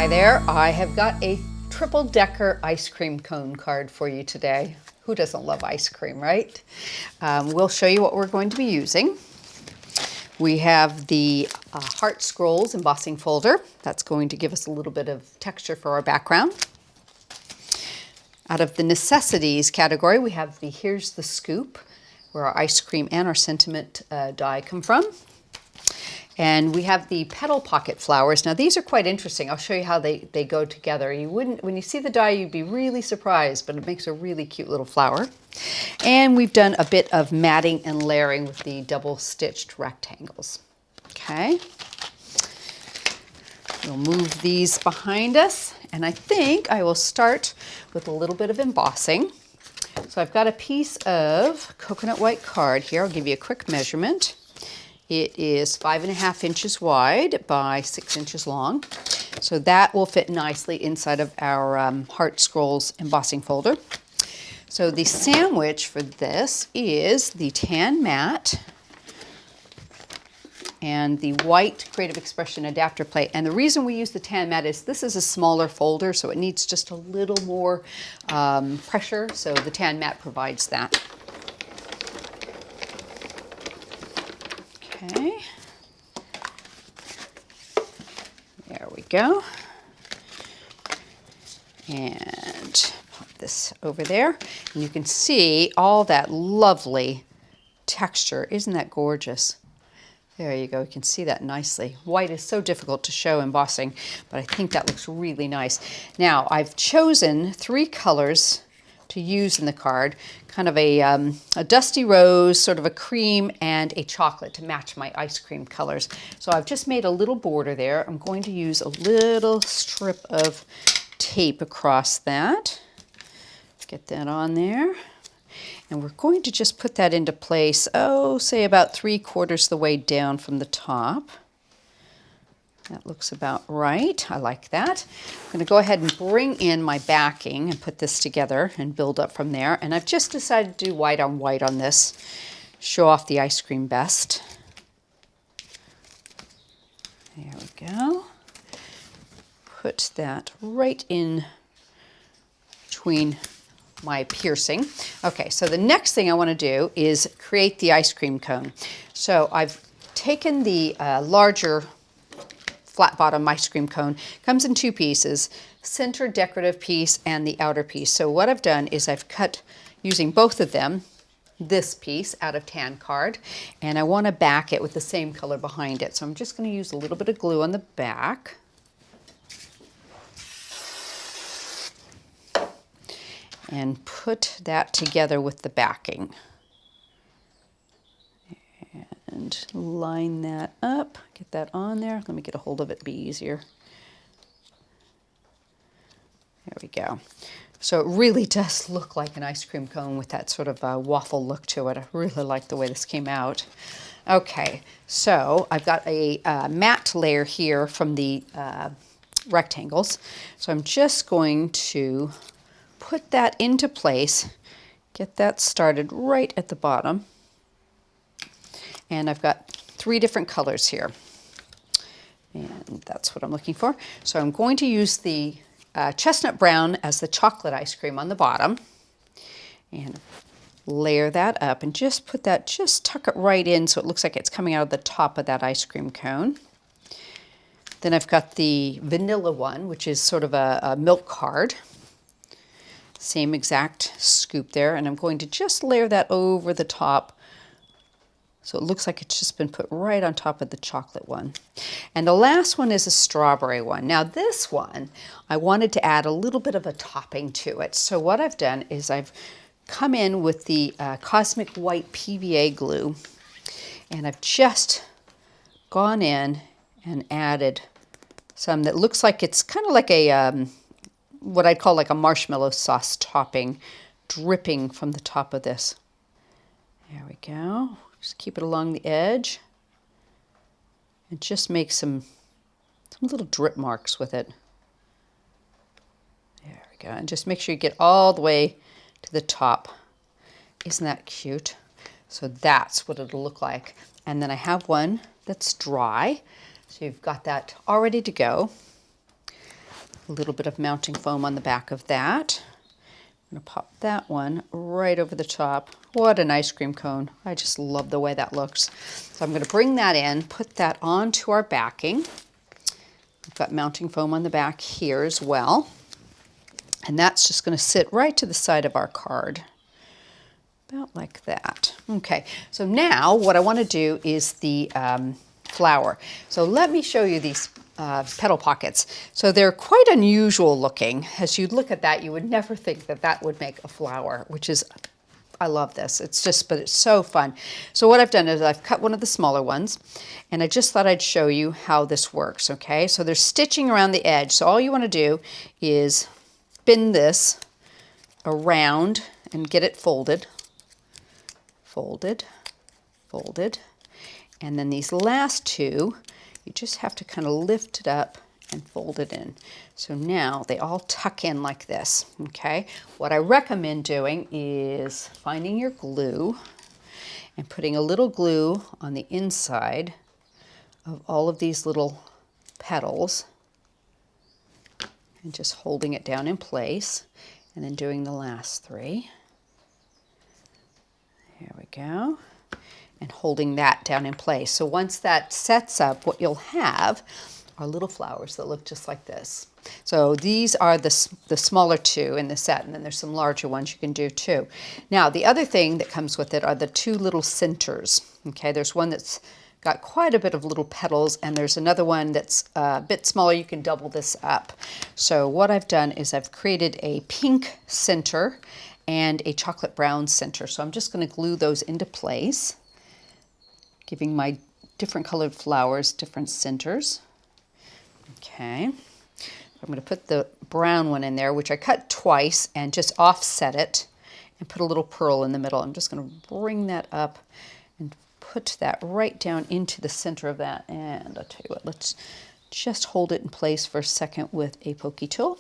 Hi there, I have got a triple-decker ice cream cone card for you today. Who doesn't love ice cream, right? We'll show you what we're going to be using. We have the Heart Scrolls embossing folder. That's going to give us a little bit of texture for our background. Out of the necessities category, we have the Here's the Scoop, where our ice cream and our sentiment die come from. And we have the petal pocket flowers. Now these are quite interesting. I'll show you how they go together. You wouldn't, when you see the die, you'd be really surprised, but it makes a really cute little flower. And we've done a bit of matting and layering with the double stitched rectangles. Okay. We'll move these behind us. And I think I will start with a little bit of embossing. So I've got a piece of coconut white card here. I'll give you a quick measurement. It is 5.5 inches wide by 6 inches long. So that will fit nicely inside of our Heart Scrolls embossing folder. So the sandwich for this is the tan matte and the white Creative Expression adapter plate. And the reason we use the tan matte is this is a smaller folder, so it needs just a little more pressure. So the tan matte provides that. Okay, there we go. And pop this over there. And you can see all that lovely texture. Isn't that gorgeous? There you go, you can see that nicely. White is so difficult to show embossing, but I think that looks really nice. Now, I've chosen 3 colors to use in the card, kind of a dusty rose, sort of a cream, and a chocolate to match my ice cream colors. So I've just made a little border there. I'm going to use a little strip of tape across that. Get that on there. And we're going to just put that into place, say about 3/4 the way down from the top. That looks about right. I like that. I'm going to go ahead and bring in my backing and put this together and build up from there. And I've just decided to do white on this, show off the ice cream best. There we go. Put that right in between my piercing. Okay, so the next thing I want to do is create the ice cream cone. So I've taken the larger flat bottom ice cream cone. Comes in 2 pieces, center decorative piece and the outer piece. So what I've done is I've cut, using both of them, this piece out of tan card, and I want to back it with the same color behind it. So I'm just going to use a little bit of glue on the back. And put that together with the backing. And line that up, get that on there. Let me get a hold of it, be easier. There we go. So it really does look like an ice cream cone with that sort of waffle look to it. I really like the way this came out. Okay, so I've got a matte layer here from the rectangles. So I'm just going to put that into place, get that started right at the bottom. And I've got 3 different colors here. And that's what I'm looking for. So I'm going to use the chestnut brown as the chocolate ice cream on the bottom. And layer that up and just put that, just tuck it right in so it looks like it's coming out of the top of that ice cream cone. Then I've got the vanilla one, which is sort of a milk card. Same exact scoop there. And I'm going to just layer that over the top so it looks like it's just been put right on top of the chocolate one. And the last one is a strawberry one. Now this one, I wanted to add a little bit of a topping to it. So what I've done is I've come in with the Cosmic White PVA glue, and I've just gone in and added some that looks like it's kind of like a, what I'd call like a marshmallow sauce topping dripping from the top of this. There we go. Just keep it along the edge and just make some little drip marks with it. There we go. And just make sure you get all the way to the top. Isn't that cute? So that's what it'll look like. And then I have one that's dry. So you've got that all ready to go. a little bit of mounting foam on the back of that. I'm going to pop that one right over the top. What an ice cream cone. I just love the way that looks. So I'm going to bring that in, put that onto our backing. We've got mounting foam on the back here as well. And that's just going to sit right to the side of our card. About like that. Okay, so now what I want to do is the flower. So let me show you these petal pockets. So they're quite unusual looking. As you look at that, you would never think that that would make a flower, which is, I love this. It's just, but it's so fun. So what I've done is I've cut one of the smaller ones, and I just thought I'd show you how this works, okay? So there's stitching around the edge. So all you want to do is spin this around and get it folded, folded, folded. And then these last two, you just have to kind of lift it up and fold it in. So now they all tuck in like this, okay? What I recommend doing is finding your glue and putting a little glue on the inside of all of these little petals and just holding it down in place, and then doing the last three. There we go. And holding that down in place. So once that sets up, what you'll have are little flowers that look just like this. So these are the smaller two in the set, and then there's some larger ones you can do too. Now the other thing that comes with it are the two little centers. Okay, there's one that's got quite a bit of little petals, and there's another one that's a bit smaller. You can double this up. So what I've done is I've created a pink center and a chocolate brown center. So I'm just going to glue those into place, giving my different colored flowers different centers. Okay, I'm going to put the brown one in there, which I cut twice and just offset it and put a little pearl in the middle. I'm just going to bring that up and put that right down into the center of that. And I'll tell you what, let's just hold it in place for a second with a pokey tool.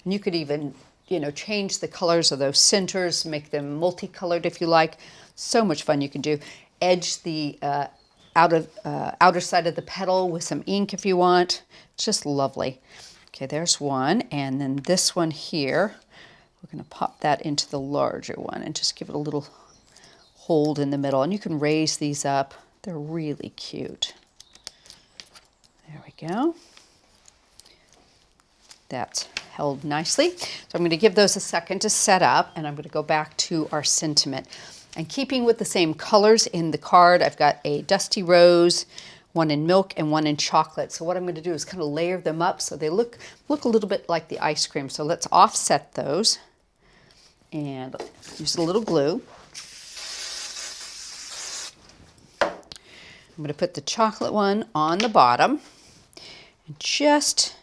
And you could even, you know, change the colors of those centers, make them multicolored if you like. So much fun you can do. Edge the outer side of the petal with some ink if you want. It's just lovely. Okay, there's one, and then this one here, we're going to pop that into the larger one and just give it a little hold in the middle. And you can raise these up. They're really cute. There we go. That's held nicely. So I'm going to give those a second to set up, and I'm going to go back to our sentiment. And keeping with the same colors in the card, I've got a dusty rose, one in milk, and one in chocolate. So what I'm going to do is kind of layer them up so they look a little bit like the ice cream. So let's offset those and use a little glue. I'm going to put the chocolate one on the bottom and just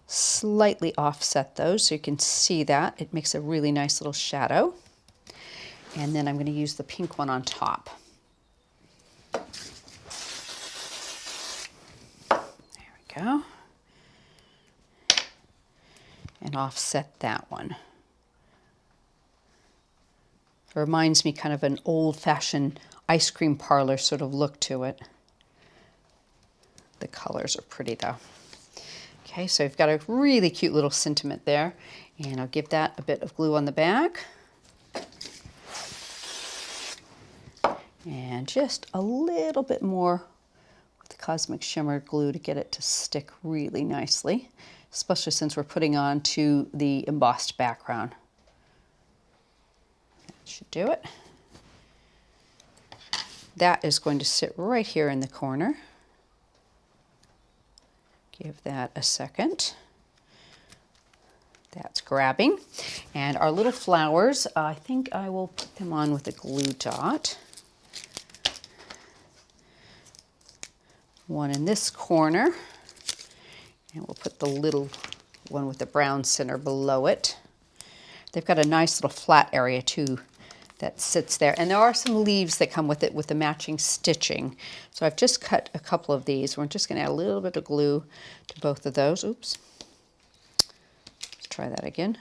slightly offset those so you can see that. It makes a really nice little shadow. And then I'm going to use the pink one on top. There we go. And offset that one. It reminds me kind of an old-fashioned ice cream parlor sort of look to it. The colors are pretty though. Okay, so I've got a really cute little sentiment there. And I'll give that a bit of glue on the back. And just a little bit more with the Cosmic Shimmer glue to get it to stick really nicely, especially since we're putting on to the embossed background. That should do it. That is going to sit right here in the corner. Give that a second. That's grabbing. And our little flowers, I think I will put them on with a glue dot. One in this corner, and we'll put the little one with the brown center below it. They've got a nice little flat area too that sits there, and there are some leaves that come with it with the matching stitching. So I've just cut a couple of these. We're just going to add a little bit of glue to both of those. Oops. Let's try that again.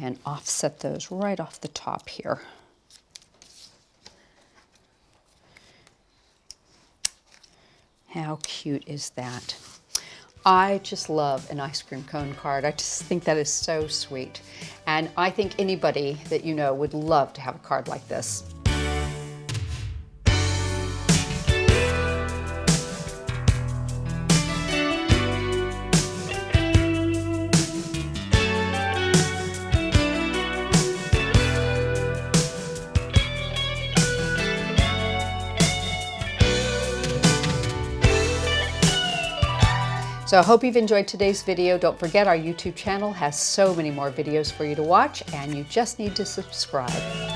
And offset those right off the top here. How cute is that? I just love an ice cream cone card. I just think that is so sweet. And I think anybody that you know would love to have a card like this. So I hope you've enjoyed today's video. Don't forget our YouTube channel has so many more videos for you to watch, and you just need to subscribe.